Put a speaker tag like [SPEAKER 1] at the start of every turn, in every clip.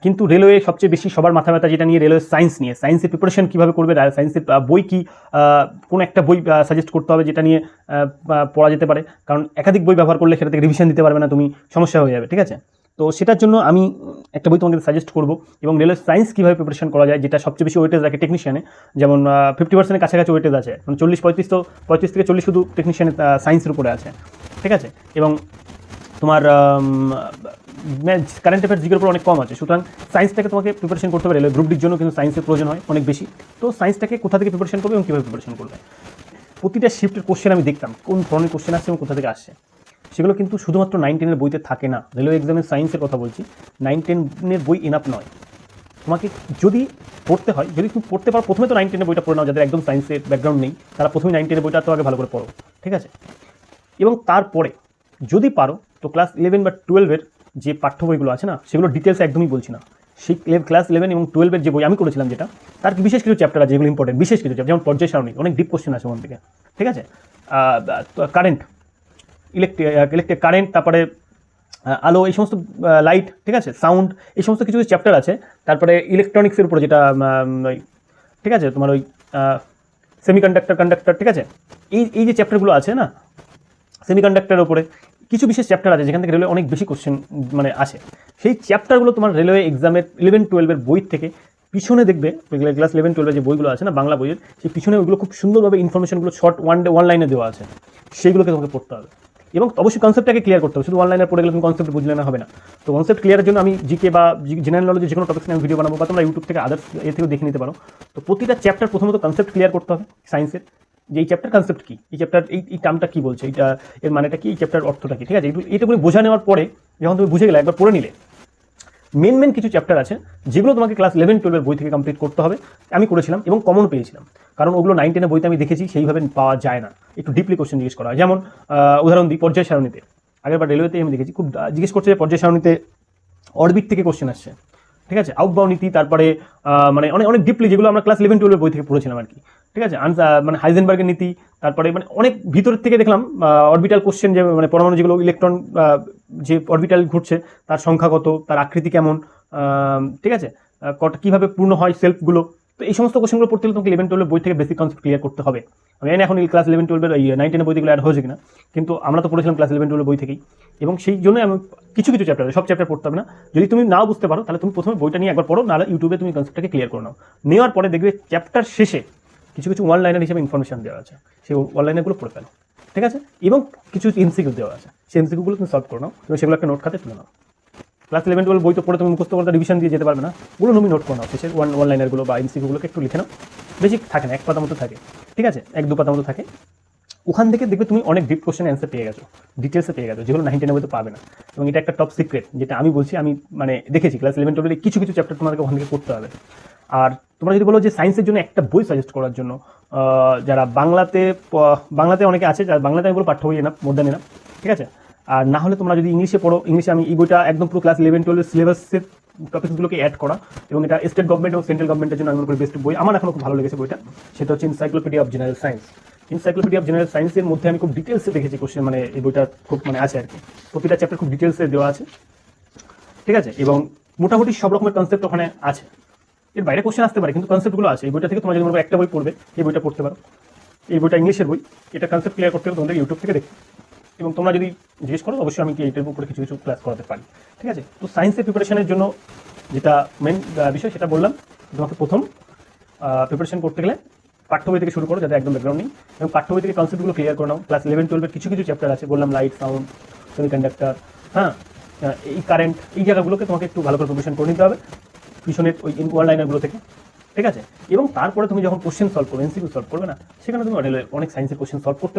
[SPEAKER 1] কিন্তু রেলওয়ে সবচেয়ে বেশি সবার মাথা ব্যথা যেটা নিয়ে রেলওয়ে সায়েন্স নিয়ে, সায়েন্সের প্রিপারেশন কীভাবে করবে, সায়েন্সের বই কি কোনো একটা বই সাজেস্ট করতে হবে যেটা নিয়ে পড়া যেতে পারে, কারণ একাধিক বই ব্যবহার করলে সেটা থেকে রিভিশন দিতে পারবে না, তুমি সমস্যা হয়ে যাবে। ঠিক আছে, তো সেটার জন্য আমি একটা বই তোমাদের সাজেস্ট করবো, এবং রেলওয়ে সায়েন্স কীভাবে প্রিপারেশন করা যায়, যেটা সবচেয়ে বেশি ওয়েটেজ রাখে টেকনিশিয়ানে, যেমন 50%-এর কাছাকাছি ওয়েটেজ আছে, মানে 40-35, তো 35 থেকে 40 শুধু টেকনিশিয়ানের সায়েন্সের উপরে আছে। ঠিক আছে, এবং তোমার কারেন্ট অ্যাফেয়ার্স জিকের উপর অনেক কম আছে, সুতরাং সায়েন্সটাকে তোমাকে প্রিপারেশন করতে হবে। রেলওয়ে গ্রুপ ডির জন্য কিন্তু সায়েন্সের প্রয়োজন হয় অনেক বেশি। তো সায়েন্সটাকে কোথা থেকে প্রিপারেশন করবে এবং কীভাবে প্রিপারেশন করবে, প্রতিটা শিফটের কোশ্চেন আমি দেখতাম কোন ধরনের কোশ্চেন আসছে এবং কোথা থেকে আসছে। সেগুলো কিন্তু শুধুমাত্র 9-10-এর বইতে থাকে না। রেলওয়ে এক্সামের সায়েন্সের কথা বলছি, 9-10-এর বই এনাফ নয়। তোমাকে যদি পড়তে হয়, যদি তুমি পড়তে পারো, প্রথমে তো 9-10-এর বইটা পড়ে নাও, যাদের একদম সায়েন্সের ব্যাকগ্রাউন্ড নেই তারা প্রথমে 9-10-এর বইটা তো আগে ভালো করে পড়ো। ঠিক আছে, এবং তারপরে যদি পারো তো ক্লাস 11 বা 12-এর যে পাঠ্য বইগুলো আছে না, সেগুলো ডিটেলস একদমই বলছি না। সেই ক্লাস 11 এবং 12-এর যে বই আমি করেছিলাম, যেটা তার বিশেষ কিছু চ্যাপ্টার আছে যেগুলো ইম্পর্টেন্ট, বিশেষ কিছু চ্যাপ্টার, যেমন পর্যায় সারণী, অনেক ডিপ কোশ্চেন আছে ওখান থেকে। ঠিক আছে, কারেন্ট, ইলেকট্রিক কারেন্ট, তারপরে আলো, এই সমস্ত লাইট, ঠিক আছে, সাউন্ড, এই সমস্ত কিছু চ্যাপ্টার আছে। তারপরে ইলেকট্রনিক্সের উপরে যেটা, ঠিক আছে, তোমার ওই কন্ডাক্টর, ঠিক আছে, এই যে চ্যাপ্টারগুলো আছে না সেমিকন্ডাক্টরের উপরে, কিছু বিশেষ চ্যাপ্টার আছে যেখান থেকে রেলওয়ে অনেক বেশি কোশ্চেন মানে আসে। সেই চ্যাপ্টারগুলো তোমার রেলওয়ে এক্সামের 11-12-এর বই থেকে পিছনে দেখবে, ক্লাস 11-12-এর যে বইগুলো আছে না বাংলা বইয়ের, সেই পিছনে ওইগুলো খুব সুন্দরভাবে ইনফরমেশনগুলো শর্ট ওয়ান লাইনে দেওয়া আছে, সেইগুলোকে তোমাকে পড়তে হবে। এবং অবশ্যই কনসেপ্টটাকে ক্লিয়ার করতে হবে, শুধু অনলাইনে পড়ে গেলে তুমি কনসেপ্ট বুঝলে না হবে না। তো কনসেপ্ট ক্লিয়ারের জন্য আমি জিকে বা জেনারেল নলেজে যে কোনো টপিক্স নিয়ে আমি ভিডিও বানাবো, বা তোমরা ইউটিউব থেকে আদার্স থেকেও দেখে নিতে পারো। তো প্রতিটা চ্যাপ্টার প্রথমত কনসেপ্ট ক্লিয়ার করতে হবে সায়েন্সের, যে এই চ্যাপ্টার কনসেপ্ট কী, এই চ্যাপ্টার এই টার্মটা কী বলছে, এইটা এর মানেটা কি, এই চ্যাপ্টার অর্থটা কী। ঠিক আছে, এইটুকুনি বোঝা নেওয়ার পরে যখন তুমি বুঝে গেলে, একবার পড়ে নিলে, মেন কিছু চ্যাপ্টার আছে যেগুলো তোমাকে ক্লাস 11-12-এর বই থেকে কমপ্লিট করতে হবে। আমি করেছিলাম এবং কমন পেয়েছিলাম, কারণ ওগুলো 9-10-এর বইতে আমি দেখেছি সেইভাবে পাওয়া যায় না, একটু ডিপলি কোশ্চেন জিজ্ঞেস করা হয়। যেমন উদাহরণ দিই, পর্যায় সারণীতে, আগেরবার রেলওয়েতে আমি দেখেছি খুব জিজ্ঞেস করছে যে পর্যায় সারণীতে অরবিট থেকে কোশ্চেন আসছে। ঠিক আছে, আউটবাউ নীতি, তারপরে মানে অনেক ডিপলি, যেগুলো আমরা ক্লাস 11-12-এর বই থেকে পড়েছিলাম আর কি। ঠিক আছে, মানে হাইজেনবার্গের নীতি, তারপরে মানে অনেক ভিতরের থেকে দেখলাম অরবিটাল কোশ্চেন, যে মানে পরমাণু যেগুলো ইলেকট্রন যে অরবিটাল ঘুরছে তার সংখ্যা কত, তার আকৃতি কেমন, ঠিক আছে, কীভাবে পূর্ণ হয় সেলফগুলো। তো এই সমস্ত কোশ্চেনগুলো পড়তে হলে তোমাকে 11-12-এর বই থেকে বেসিক কনসেপ্ট ক্লিয়ার করতে হবে। আমি জানি এখন ক্লাস 11-12-এর এই 9-10-এর বইগুলো অ্যাড হয়েছে কিনা, কিন্তু আমরা তো পড়েছিলাম ক্লাস 11-12-এর বই থেকেই, এবং সেই জন্যই আমি কিছু চ্যাপ্টার, সব চ্যাপ্টার পড়তে হবে না। যদি তুমি নাও বুঝতে পারো তাহলে তুমি প্রথমে বইটা নিয়ে একবার পড়ো, নাহলে ইউটিউবে তুমি কনসেপ্টটাকে ক্লিয়ার করে নাও। নেওয়ার পরে দেখবে চ্যাপ্টার শেষে কিছু ওয়ান লাইনার হিসেবে ইনফরমেশন দেওয়া আছে, সেই ওয়ান লাইনারগুলো পড়ে ফেলো। ঠিক আছে, এবং কিছু এমসিকিউ দেওয়া আছে, সেই এমসিকিউগুলো তুমি সলভ করে নাও, এবং সেগুলো একটা নোট খাতে তুলে নাও। ক্লাস 11-12 বই তো পড়ে তুমি মুখস্থ করতে রিভিশন দিয়ে যেতে পারবে না, ওগুলো তুমি নোট করে নাও, শেষের ওয়ান লাইনারগুলো বা এমসিকিউগুলোকে একটু লিখে নাও। বেশি থাকে না, 1 পাতা মতো থাকে। ঠিক আছে, 1-2 পাতা মতো থাকে। ওখান থেকে দেখবে তুমি অনেক ডিপ কোশ্চেন অ্যান্সার পেয়ে গেছো, ডিটেলসে পেয়ে গেছো, যেগুলো 9-10-এর বইতে পাবে না। এবং এটা একটা টপ সিক্রেট, যেটা আমি বলছি, আমি মানে দেখেছি ক্লাস 11-12-এর কিছু চ্যাপ্টার তোমাদেরকে ওখান থেকে করতে হবে। আর তোমরা যদি বলো যে সায়েন্সের জন্য একটা বই সাজেস্ট করার জন্য, যারা বাংলাতে অনেকে আছে, যারা বাংলাতে আমি বলো পাঠ্য বই এনাফ, মোর দ্যান এনাফ। ঠিক আছে, আর না হলে তোমরা যদি ইংলিশে পড়ো, ইংলিশে আমি এই বইটা একদম পুরো ক্লাস 11-12-এর সিলেবাসের টপিকসগুলোকে অ্যাড করা, এবং এটা স্টেট গভর্নমেন্ট এবং সেন্ট্রাল গভর্নমেন্টের জন্য আমি মনে করি বেস্ট বই। আমার এখনো খুব ভালো লেগেছে বইটা, সেটা হচ্ছে encyclopedia of general science. Encyclopedia of general সায়েন্সের মধ্যে আমি খুব ডিটেলসে দেখেছি কোশ্চেন, মানে এই বইটা খুব মানে আছে আর কি, প্রতিটা চ্যাপ্টার খুব ডিটেলসে দেওয়া আছে। ঠিক আছে, এবং মোটামুটি সব রকমের কনসেপ্ট ওখানে আছে, এর বাইরে কোশ্চেন আসতে পারে কিন্তু কনসেপ্টগুলো আছে। এই বইটা থেকে তোমরা যদি মনে করো একটা বই পড়বে, এই বইটা পড়তে পারো। এই বইটা ইংলিশের বই, এটা কনসেপ্ট ক্লিয়ার করতে হবে তোমাদের ইউটিউব থেকে দেখতে, এবং তোমরা যদি জিজ্ঞেস করো অবশ্যই আমি কি এইটার উপরে কিছু ক্লাস করাতে পারি। ঠিক আছে, তো সায়েন্সের প্রিপারেশনের জন্য যেটা মেন বিষয় সেটা বললাম, তোমাকে প্রথম প্রিপারেশন করতে গেলে পাঠ্য বই থেকে শুরু করো, যাতে একদম ব্যাকগ্রাউন্ড নেই, এবং পাঠ্য বই থেকে কনসেপ্টগুলো ক্লিয়ার করে নাও। ক্লাস 11-12-এর কিছু চ্যাপ্টার আছে, বললাম লাইট, সাউন্ড, সেমিকন্ডাক্টর, হ্যাঁ, এই কারেন্ট, এই জায়গাগুলোকে তোমাকে একটু ভালো করে প্রিপারেশন করে নিতে হবে পিছনের ওই ওয়ান লাইনারগুলো থেকে। ঠিক আছে, এবং তারপরে তুমি যখন কোশ্চেন সলভ করবে, এমসিকিউ সলভ করবে না, সেখানে তুমি অনেক সায়েন্সের কোশ্চেন সলভ করতে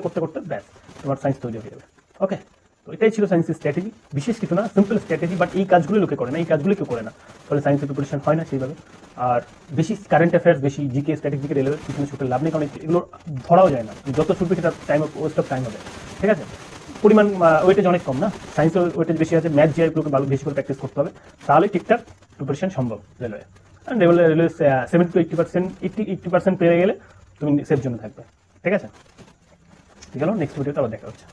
[SPEAKER 1] ব্যাস তোমার সায়েন্স তৈরি হয়ে যাবে। ওকে, তো এটাই ছিল সায়েন্সের স্ট্র্যাটেজি, বিশেষ কিছু না, সিম্পল স্ট্র্যাটেজি, বাট এই কাজগুলো লোকে করে না, এই কাজগুলো কেউ করে না, ফলে সায়েন্সের প্রিপারেশন হয় না সেইভাবে। আর বেশি কারেন্ট অ্যাফেয়ার্স, বেশি জিকে স্ট্র্যাটেজিকে রেলের পিছনে ছুটে লাভ নেই, কারণ এগুলো ধরাও যায় না, যত ছুটবে সেটা ওয়েস্ট অফ টাইম হবে। ঠিক আছে, পরিমাণ ওয়েটেজ অনেক কম না, সায়েন্সের ওয়েটেজ বেশি আছে, ম্যাথ জিআইগুলোকে ভালো বেশি করে প্র্যাকটিস করতে হবে, তাহলে ঠিকঠাক প্রিপারেশন সম্ভব রেলওয়ে। আর রেলওয়ে 70-80% পেয়ে গেলে তুমি সেফ জন্য থাকবে। ঠিক আছে, ঠিক আছে, নেক্সট ভিডিওতে আবার দেখা হচ্ছে।